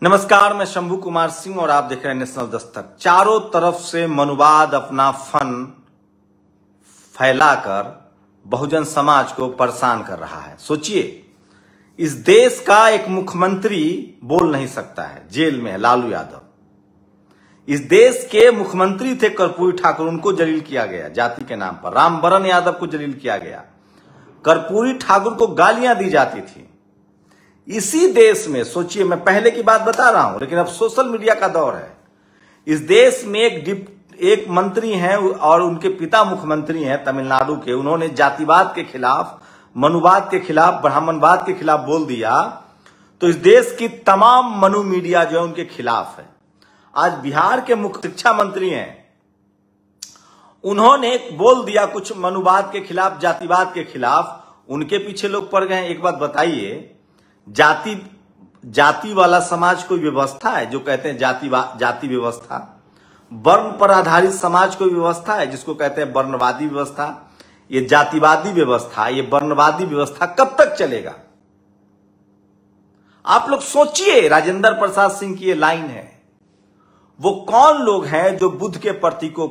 नमस्कार, मैं शंभू कुमार सिंह और आप देख रहे हैं नेशनल दस्तक। चारों तरफ से मनुवाद अपना फन फैलाकर बहुजन समाज को परेशान कर रहा है। सोचिए, इस देश का एक मुख्यमंत्री बोल नहीं सकता है, जेल में है लालू यादव। इस देश के मुख्यमंत्री थे कर्पूरी ठाकुर, उनको जलील किया गया जाति के नाम पर। रामबरन यादव को जलील किया गया, कर्पूरी ठाकुर को गालियां दी जाती थी। इसी देश में सोचिए, मैं पहले की बात बता रहा हूं, लेकिन अब सोशल मीडिया का दौर है। इस देश में एक मंत्री हैं और उनके पिता मुख्यमंत्री हैं तमिलनाडु के। उन्होंने जातिवाद के खिलाफ, मनुवाद के खिलाफ, ब्राह्मणवाद के खिलाफ बोल दिया, तो इस देश की तमाम मनु मीडिया जो है उनके खिलाफ है। आज बिहार के मुख्य शिक्षा मंत्री हैं, उन्होंने बोल दिया कुछ मनुवाद के खिलाफ, जातिवाद के खिलाफ, उनके पीछे लोग पड़ गए। एक बात बताइए, जाति वाला समाज कोई व्यवस्था है जो कहते हैं जाति व्यवस्था? वर्ण पर आधारित समाज कोई व्यवस्था है जिसको कहते हैं वर्णवादी व्यवस्था? ये जातिवादी व्यवस्था, ये वर्णवादी व्यवस्था कब तक चलेगा? आप लोग सोचिए। राजेंद्र प्रसाद सिंह की ये लाइन है। वो कौन लोग हैं जो बुद्ध के प्रतीकों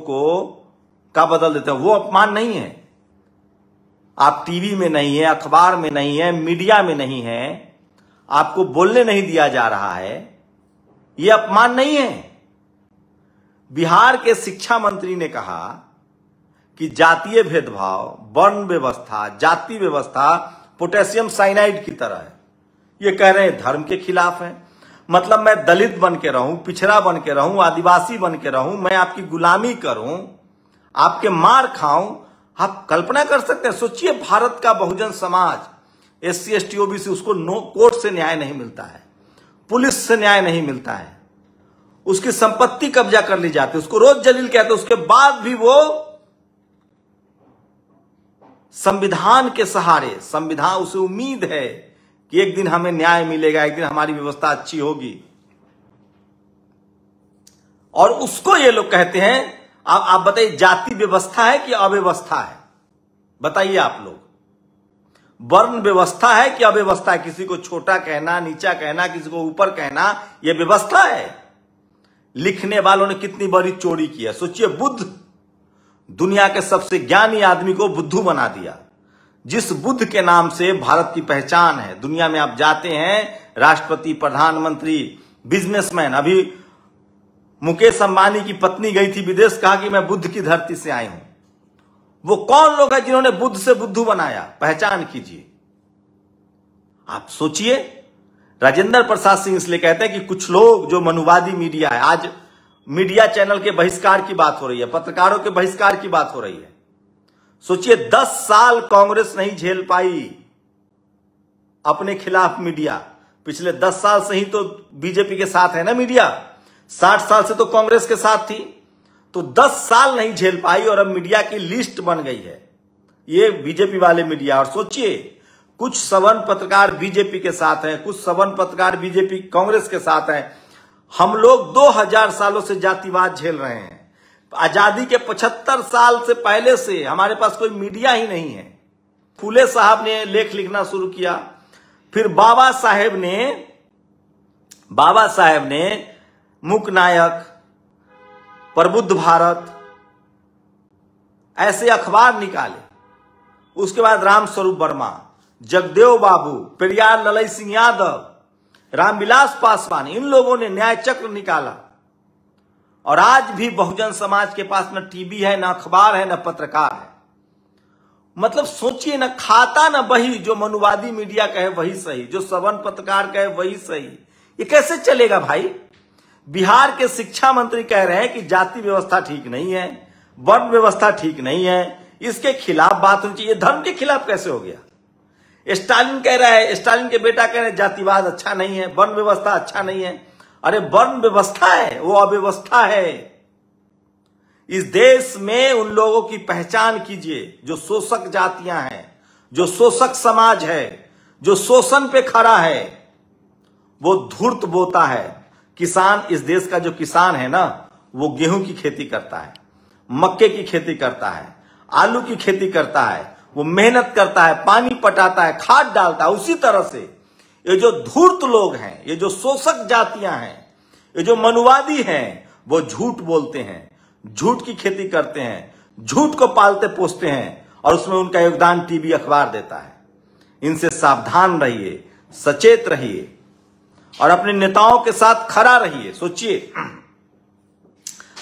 का बदल देते हैं? वो अपमान नहीं है? आप टीवी में नहीं है, अखबार में नहीं है, मीडिया में नहीं है, आपको बोलने नहीं दिया जा रहा है, यह अपमान नहीं है? बिहार के शिक्षा मंत्री ने कहा कि जातीय भेदभाव, वर्ण व्यवस्था, जाति व्यवस्था पोटेशियम साइनाइड की तरह है। ये कह रहे हैं धर्म के खिलाफ है। मतलब मैं दलित बन के रहूं, पिछड़ा बन के रहूं, आदिवासी बन के रहूं, मैं आपकी गुलामी करूं, आपके मार खाऊं। आप कल्पना कर सकते हैं? सोचिए, भारत का Bahujan Samaj, SC ST OBC, उसको कोर्ट से न्याय नहीं मिलता है, पुलिस से न्याय नहीं मिलता है, उसकी संपत्ति कब्जा कर ली जाती है, उसको रोज जलील कहते हैं। उसके बाद भी वो संविधान के सहारे, संविधान, उसे उम्मीद है कि एक दिन हमें न्याय मिलेगा, एक दिन हमारी व्यवस्था अच्छी होगी, और उसको ये लोग कहते हैं। आप बताइए, जाति व्यवस्था है कि अव्यवस्था है? बताइए आप लोग। वर्ण व्यवस्था है कि अव्यवस्था है? किसी को छोटा कहना, नीचा कहना, किसी को ऊपर कहना, यह व्यवस्था है? लिखने वालों ने कितनी बड़ी चोरी की है। सोचिए, बुद्ध, दुनिया के सबसे ज्ञानी आदमी को बुद्धू बना दिया। जिस बुद्ध के नाम से भारत की पहचान है। दुनिया में आप जाते हैं, राष्ट्रपति, प्रधानमंत्री, बिजनेसमैन, अभी मुकेश अंबानी की पत्नी गई थी विदेश, कहा कि मैं बुद्ध की धरती से आई हूं। वो कौन लोग हैं जिन्होंने बुद्ध से बुद्धू बनाया? पहचान कीजिए। आप सोचिए। राजेंद्र प्रसाद सिंह इसलिए कहते हैं कि कुछ लोग जो मनुवादी मीडिया है, आज मीडिया चैनल के बहिष्कार की बात हो रही है, पत्रकारों के बहिष्कार की बात हो रही है। सोचिए, 10 साल कांग्रेस नहीं झेल पाई अपने खिलाफ मीडिया। पिछले 10 साल से ही तो बीजेपी के साथ है ना मीडिया, 60 साल से तो कांग्रेस के साथ थी, तो 10 साल नहीं झेल पाई और अब मीडिया की लिस्ट बन गई है ये बीजेपी वाले मीडिया। और सोचिए, कुछ सवर्ण पत्रकार बीजेपी के साथ हैं, कुछ सवर्ण पत्रकार बीजेपी कांग्रेस के साथ हैं। हम लोग 2000 सालों से जातिवाद झेल रहे हैं। आजादी के 75 साल से पहले से हमारे पास कोई मीडिया ही नहीं है। फूले साहब ने लेख लिखना शुरू किया, फिर बाबा साहेब ने मूक नायक, प्रबुद्ध भारत, ऐसे अखबार निकाले। उसके बाद रामस्वरूप वर्मा, जगदेव बाबू, पेरियार ललई सिंह यादव, रामविलास पासवान, इन लोगों ने न्याय चक्र निकाला। और आज भी बहुजन समाज के पास न टीवी है, न अखबार है, न पत्रकार है। मतलब सोचिए, न खाता न बही। जो मनुवादी मीडिया कहे वही सही, जो सवर्ण पत्रकार कहे वही सही। ये कैसे चलेगा भाई? बिहार के शिक्षा मंत्री कह रहे हैं कि जाति व्यवस्था ठीक नहीं है, वर्ण व्यवस्था ठीक नहीं है, इसके खिलाफ बात होनी चाहिए। धर्म के खिलाफ कैसे हो गया? स्टालिन कह रहा है, स्टालिन के बेटा कह रहे हैं जातिवाद अच्छा नहीं है, वर्ण व्यवस्था अच्छा नहीं है। अरे वर्ण व्यवस्था है, वो अव्यवस्था है। इस देश में उन लोगों की पहचान कीजिए जो शोषक जातियां हैं, जो शोषक समाज है, जो शोषण पे खड़ा है, वो धूर्त बोता है। किसान, इस देश का जो किसान है ना, वो गेहूं की खेती करता है, मक्के की खेती करता है, आलू की खेती करता है, वो मेहनत करता है, पानी पटाता है, खाद डालता है। उसी तरह से ये जो धूर्त लोग हैं, ये जो शोषक जातियां हैं, ये जो मनुवादी हैं, वो झूठ बोलते हैं, झूठ की खेती करते हैं, झूठ को पालते पोसते हैं और उसमें उनका योगदान टीवी अखबार देता है। इनसे सावधान रहिए, सचेत रहिए और अपने नेताओं के साथ खड़ा रहिए। सोचिए,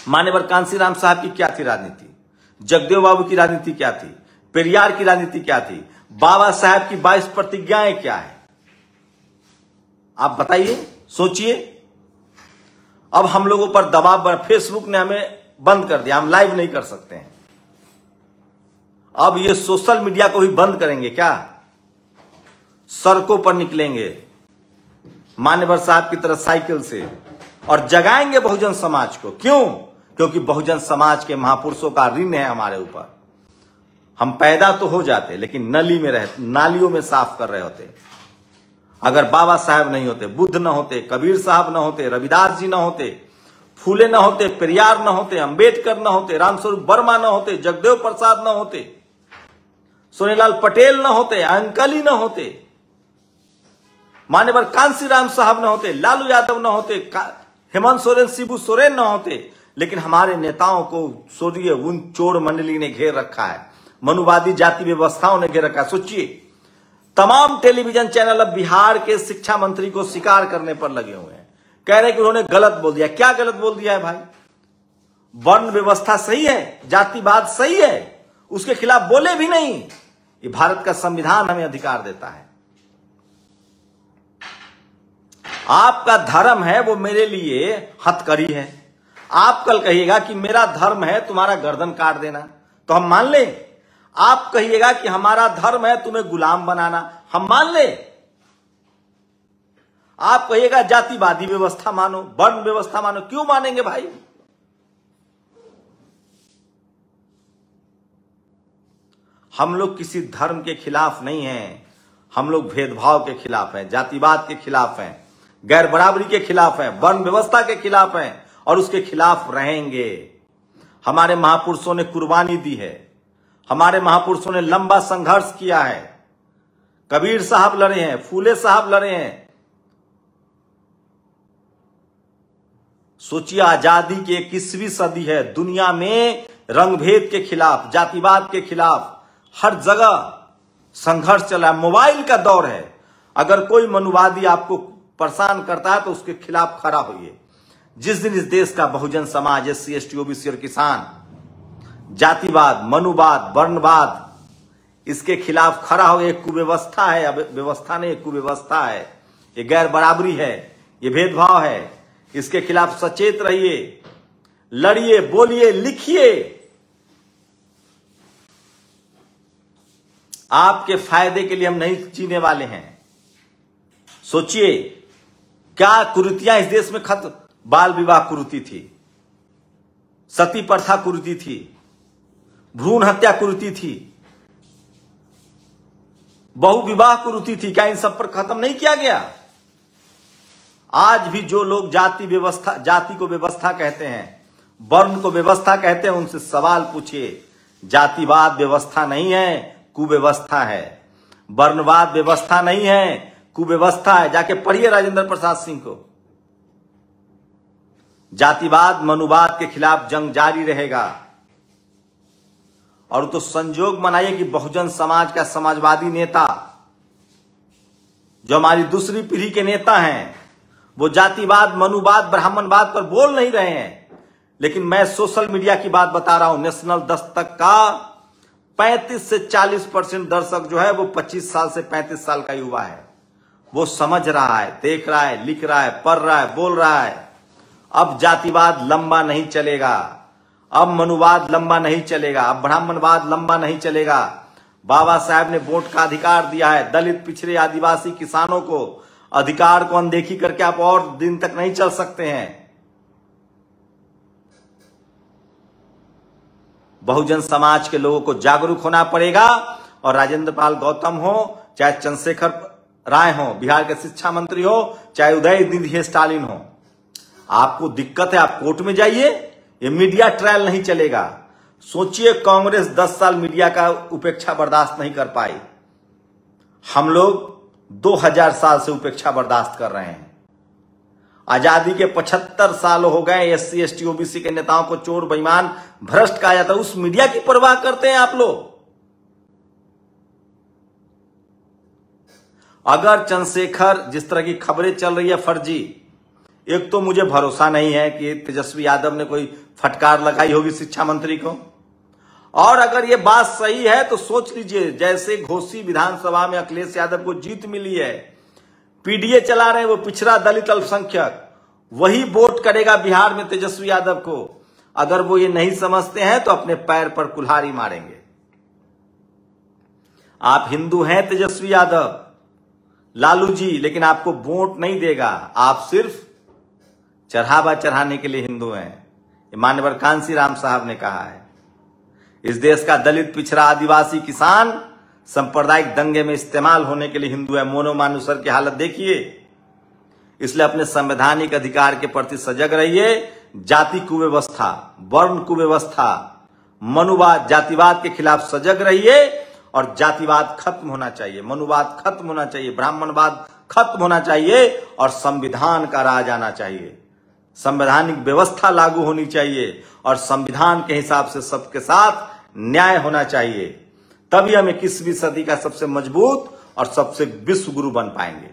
मान्यवर कांसीराम साहब की क्या थी राजनीति, जगदेव बाबू की राजनीति क्या थी, पेरियार की राजनीति क्या थी, बाबा साहब की 22 प्रतिज्ञाएं क्या है, आप बताइए, सोचिए। अब हम लोगों पर दबाव बढ़, फेसबुक ने हमें बंद कर दिया, हम लाइव नहीं कर सकते हैं। अब ये सोशल मीडिया को भी बंद करेंगे क्या? सड़कों पर निकलेंगे मान्यवर साहब की तरह साइकिल से और जगाएंगे बहुजन समाज को। क्यों? क्योंकि बहुजन समाज के महापुरुषों का ऋण है हमारे ऊपर। हम पैदा तो हो जाते लेकिन नली में रहते, नालियों में साफ कर रहे होते। अगर बाबा साहब नहीं होते, बुद्ध न होते, कबीर साहब न होते, रविदास जी न होते, फूले न होते, पेरियार न होते, अंबेडकर न होते, रामस्वरूप वर्मा न होते, जगदेव प्रसाद न होते, सोनेलाल पटेल न होते, अंकली न होते, मान्यवर कांसीराम साहब न होते, लालू यादव न होते, हेमंत सोरेन, शिबू सोरेन न होते, लेकिन हमारे नेताओं को सोचिए उन चोर मंडली ने घेर रखा है, मनुवादी जाति व्यवस्थाओं ने घेर रखा है। सोचिए, तमाम टेलीविजन चैनल अब बिहार के शिक्षा मंत्री को शिकार करने पर लगे हुए हैं, कह रहे हैं कि उन्होंने गलत बोल दिया। क्या गलत बोल दिया है भाई? वर्ण व्यवस्था सही है, जातिवाद सही है, उसके खिलाफ बोले भी नहीं। ये भारत का संविधान हमें अधिकार देता है। आपका धर्म है वो मेरे लिए हथकड़ी है। आप कल कहिएगा कि मेरा धर्म है तुम्हारा गर्दन काट देना, तो हम मान लें। आप कहिएगा कि हमारा धर्म है तुम्हें गुलाम बनाना, हम मान लें। आप कहिएगा जातिवादी व्यवस्था मानो, वर्ण व्यवस्था मानो, क्यों मानेंगे भाई? हम लोग किसी धर्म के खिलाफ नहीं हैं, हम लोग भेदभाव के खिलाफ हैं, जातिवाद के खिलाफ हैं, गैर बराबरी के खिलाफ हैं, वर्ण व्यवस्था के खिलाफ हैं और उसके खिलाफ रहेंगे। हमारे महापुरुषों ने कुर्बानी दी है, हमारे महापुरुषों ने लंबा संघर्ष किया है। कबीर साहब लड़े हैं, फूले साहब लड़े हैं। सोचिए, आजादी की 21वीं सदी है, दुनिया में रंगभेद के खिलाफ, जातिवाद के खिलाफ हर जगह संघर्ष चला है। मोबाइल का दौर है। अगर कोई मनुवादी आपको परेशान करता है तो उसके खिलाफ खड़ा होइए। जिस दिन इस देश का Bahujan Samaj, SC, ST, OBC और किसान जातिवाद, मनुवाद, वर्णवाद इसके खिलाफ खड़ा हो, एक कुव्यवस्था है, अब व्यवस्था नहीं, कुव्यवस्था है, ये गैर बराबरी है, ये भेदभाव है, इसके खिलाफ सचेत रहिए, लड़िए, बोलिए, लिखिए। आपके फायदे के लिए हम नहीं जीने वाले हैं। सोचिए, क्या कुरीतियां इस देश में खत्म? बाल विवाह कुरीति थी, सती प्रथा कुरीति थी, भ्रूण हत्या कुरीति थी, बहु विवाह कुरीति थी। क्या इन सब पर खत्म नहीं किया गया? आज भी जो लोग जाति व्यवस्था, जाति को व्यवस्था कहते हैं, वर्ण को व्यवस्था कहते हैं, उनसे सवाल पूछिए। जातिवाद व्यवस्था नहीं है, कुव्यवस्था है। वर्णवाद व्यवस्था नहीं है, कुव्यवस्था है। जाके पढ़िए राजेंद्र प्रसाद सिंह को। जातिवाद, मनुवाद के खिलाफ जंग जारी रहेगा। और तो संजोग मनाइए कि बहुजन समाज का समाजवादी नेता, जो हमारी दूसरी पीढ़ी के नेता हैं, वो जातिवाद, मनुवाद, ब्राह्मणवाद पर बोल नहीं रहे हैं। लेकिन मैं सोशल मीडिया की बात बता रहा हूं। नेशनल दस्तक का 35 से 40% दर्शक जो है वो 25 साल से 35 साल का युवा है। वो समझ रहा है, देख रहा है, लिख रहा है, पढ़ रहा है, बोल रहा है। अब जातिवाद लंबा नहीं चलेगा, अब मनुवाद लंबा नहीं चलेगा, अब ब्राह्मणवाद लंबा नहीं चलेगा। बाबा साहब ने वोट का अधिकार दिया है। दलित, पिछड़े, आदिवासी, किसानों को अधिकार को अनदेखी करके आप और दिन तक नहीं चल सकते हैं। बहुजन समाज के लोगों को जागरूक होना पड़ेगा। और राजेंद्र पाल गौतम हो, चाहे चंद्रशेखर राय हो, बिहार के शिक्षा मंत्री हो, चाहे उदयनिधि स्टालिन हो, आपको दिक्कत है, आप कोर्ट में जाइए। ये मीडिया ट्रायल नहीं चलेगा। सोचिए, कांग्रेस 10 साल मीडिया का उपेक्षा बर्दाश्त नहीं कर पाई। हम लोग 2000 साल से उपेक्षा बर्दाश्त कर रहे हैं। आजादी के 75 साल हो गए, SC ST OBC के नेताओं को चोर बेईमान भ्रष्ट कहा जाता है, उस मीडिया की परवाह करते हैं आप लोग? अगर चंद्रशेखर जिस तरह की खबरें चल रही है फर्जी, एक तो मुझे भरोसा नहीं है कि तेजस्वी यादव ने कोई फटकार लगाई होगी शिक्षा मंत्री को, और अगर ये बात सही है तो सोच लीजिए, जैसे घोसी विधानसभा में अखिलेश यादव को जीत मिली है, पीडीए चला रहे हैं वो पिछड़ा दलित अल्पसंख्यक, वही वोट करेगा बिहार में तेजस्वी यादव को। अगर वो ये नहीं समझते हैं तो अपने पैर पर कुल्हाड़ी मारेंगे। आप हिंदू हैं तेजस्वी यादव, लालू जी, लेकिन आपको वोट नहीं देगा, आप सिर्फ चढ़ावा चढ़ाने के लिए हिंदू हैं। ये मान्यवर कांसी राम साहब ने कहा है। इस देश का दलित, पिछड़ा, आदिवासी, किसान सांप्रदायिक दंगे में इस्तेमाल होने के लिए हिंदू है। मोनो मानुसर की हालत देखिए। इसलिए अपने संवैधानिक अधिकार के प्रति सजग रहिए। जाति कुव्यवस्था, वर्ण कुव्यवस्था, मनुवाद, जातिवाद के खिलाफ सजग रहिए और जातिवाद खत्म होना चाहिए, मनुवाद खत्म होना चाहिए, ब्राह्मणवाद खत्म होना चाहिए और संविधान का राज आना चाहिए। संवैधानिक व्यवस्था लागू होनी चाहिए और संविधान के हिसाब से सबके साथ न्याय होना चाहिए। तभी हम 21वीं सदी का सबसे मजबूत और सबसे विश्व गुरु बन पाएंगे।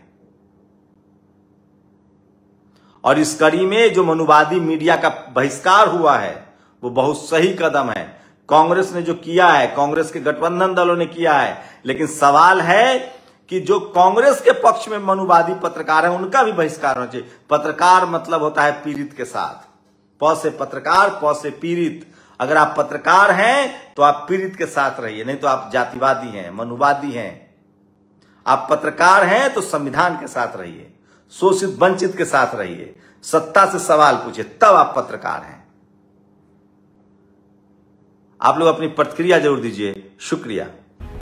और इस कड़ी में जो मनुवादी मीडिया का बहिष्कार हुआ है वो बहुत सही कदम है। कांग्रेस ने जो किया है, कांग्रेस के गठबंधन दलों ने किया है, लेकिन सवाल है कि जो कांग्रेस के पक्ष में मनुवादी पत्रकार हैं उनका भी बहिष्कार होना चाहिए। पत्रकार मतलब होता है पीड़ित के साथ, प से पत्रकार, प से पीड़ित। अगर आप पत्रकार हैं तो आप पीड़ित के साथ रहिए, नहीं तो आप जातिवादी हैं, मनुवादी हैं। आप पत्रकार हैं तो संविधान के साथ रहिए, शोषित वंचित के साथ रहिए, सत्ता से सवाल पूछिए, तब आप पत्रकार हैं। आप लोग अपनी प्रतिक्रिया जरूर दीजिए। शुक्रिया।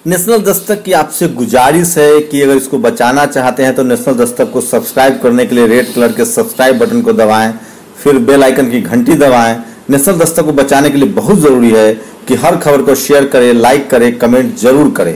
नेशनल दस्तक की आपसे गुजारिश है कि अगर इसको बचाना चाहते हैं तो नेशनल दस्तक को सब्सक्राइब करने के लिए रेड कलर के सब्सक्राइब बटन को दबाएं, फिर बेल आइकन की घंटी दबाएं। नेशनल दस्तक को बचाने के लिए बहुत जरूरी है कि हर खबर को शेयर करें, लाइक करें, कमेंट जरूर करें।